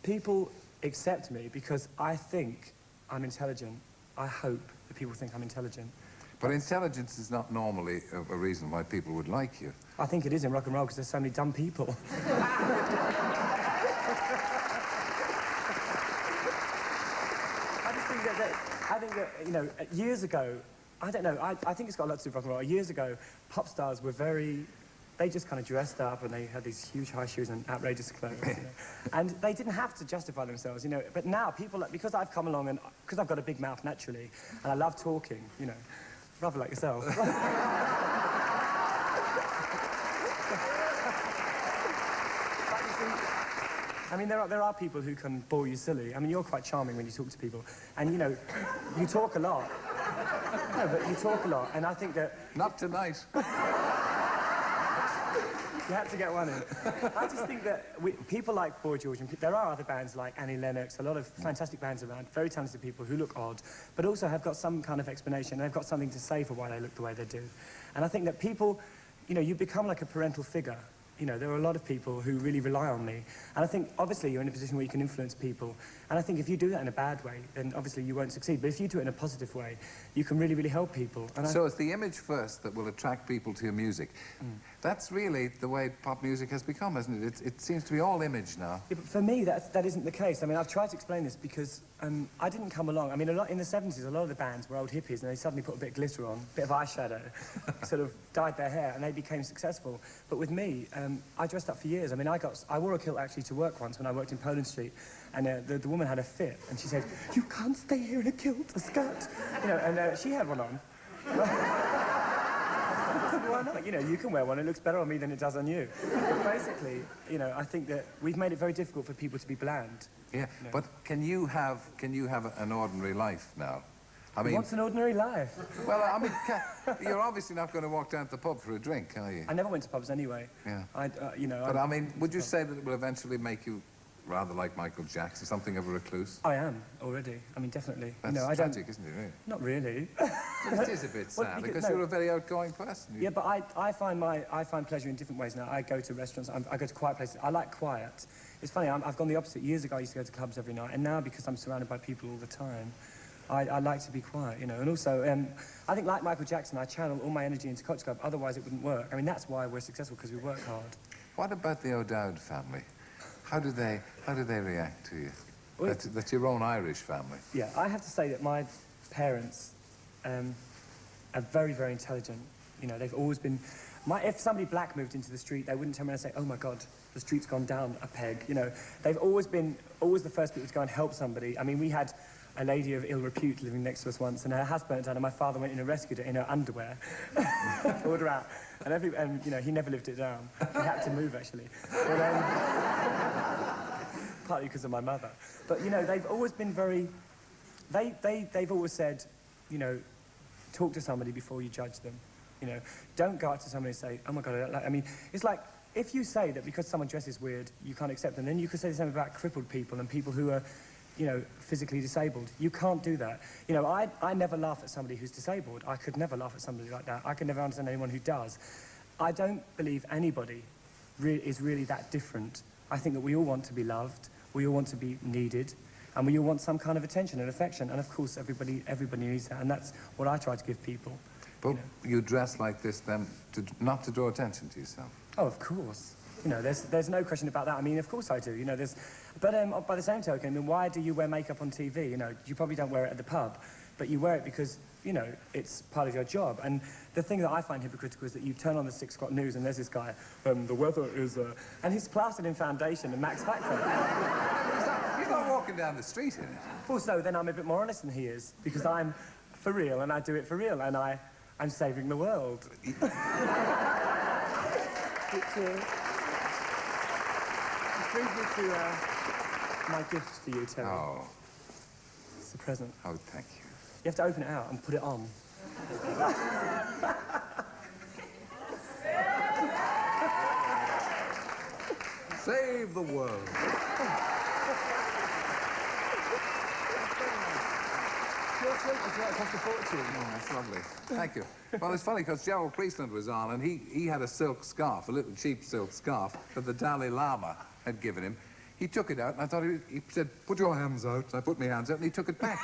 People accept me because I think I'm intelligent. I hope that people think I'm intelligent. But intelligence is not normally a reason why people would like you. I think it is in rock and roll because there's so many dumb people. I think that, you know, years ago, I don't know, I think it's got a lot to do with rock and roll. Years ago, pop stars were very... They just kind of dressed up and they had these huge high shoes and outrageous clothes, you know. And they didn't have to justify themselves, you know. But now, people, because I've come along and... Because I've got a big mouth naturally, and I love talking, you know. Rather like yourself. I mean, there are people who can bore you silly. I mean, you're quite charming when you talk to people. And, you know, you talk a lot. No, but you talk a lot, and I think that... Not tonight. You had to get one in. I just think that people like Boy George, and there are other bands like Annie Lennox, a lot of fantastic bands around, very talented people who look odd, but also have got some kind of explanation, and they've got something to say for why they look the way they do. And I think that people, you know, you become like a parental figure. You know, there are a lot of people who really rely on me. And I think, obviously, you're in a position where you can influence people. And I think if you do that in a bad way, then obviously you won't succeed. But if you do it in a positive way, you can really, really help people. And so it's the image first that will attract people to your music. That's really the way pop music has become, isn't it? It seems to be all image now. Yeah, but for me, that isn't the case. I mean, I've tried to explain this because I didn't come along. I mean, in the 70s, a lot of the bands were old hippies, and they suddenly put a bit of glitter on, a bit of eyeshadow, sort of dyed their hair, and they became successful. But with me, I dressed up for years. I mean, I wore a kilt actually to work once when I worked in Poland Street, and the woman had a fit, and she said, "You can't stay here in a kilt, a skirt." You know, and she had one on. I said, why not? You know, you can wear one. It looks better on me than it does on you. But basically, you know, I think that we've made it very difficult for people to be bland. Yeah, you know? But can you have an ordinary life now? I mean, what's an ordinary life? Well, I mean, you're obviously not going to walk down to the pub for a drink, are you? I never went to pubs anyway. Yeah. You know. But I mean, would you say that it will eventually make you rather like Michael Jackson, something of a recluse? I am already. I mean, definitely. That's tragic, isn't it? Really? Not really. Well, it is a bit sad because you're a very outgoing person. Yeah, but I find pleasure in different ways now. I go to restaurants. I go to quiet places. I like quiet. It's funny. I've gone the opposite. Years ago, I used to go to clubs every night, and now because I'm surrounded by people all the time, I like to be quiet, you know. And also, I think like Michael Jackson, I channel all my energy into Culture Club. Otherwise, it wouldn't work. I mean, that's why we're successful, because we work hard. What about the O'Dowd family? How do they react to you? Well, that's your own Irish family. Yeah, I have to say that my parents are very, very intelligent. You know, they've always been... if somebody black moved into the street, they wouldn't turn around and say, "Oh my God, the street's gone down a peg." You know, they've always been the first people to go and help somebody. I mean, we had a lady of ill repute living next to us once, and her house burnt down, and my father went in and rescued her in her underwear, pulled her out, and you know, he never lived it down. He had to move, actually. But, partly because of my mother. But, you know, they've always been very... They've always said, you know, talk to somebody before you judge them. You know, don't go up to somebody and say, "Oh my God, I don't like..." I mean, it's like, if you say that because someone dresses weird, you can't accept them, then you could say the same about crippled people and people who are, you know, physically disabled. You can't do that. You know, I never laugh at somebody who's disabled. I could never laugh at somebody like that. I could never understand anyone who does. I don't believe anybody is really that different. I think that we all want to be loved, we all want to be needed, and we all want some kind of attention and affection. And of course, everybody needs that, and that's what I try to give people. But you dress like this then, not to draw attention to yourself? Oh, of course. You know, there's no question about that. I mean, of course I do. You know, but by the same token, I mean, why do you wear makeup on TV? You know, you probably don't wear it at the pub, but you wear it because, you know, it's part of your job. And the thing that I find hypocritical is that you turn on the 6 o'clock news and there's this guy, "The weather is..." and he's plastered in foundation and Max Factor. You're not walking down the street in it. Also, then I'm a bit more honest than he is, because I'm for real and I do it for real, and I'm saving the world. Which brings me to my gift to you, Terry. Oh. It's a present. Oh, thank you. You have to open it out and put it on. Save the world. It cost a fortune. Oh, that's lovely. Thank you. Well, it's funny because Gerald Priestland was on, and he had a silk scarf, a little cheap silk scarf that the Dalai Lama had given him. He took it out, and I thought he said, put your hands out. So I put my hands out, and he took it back.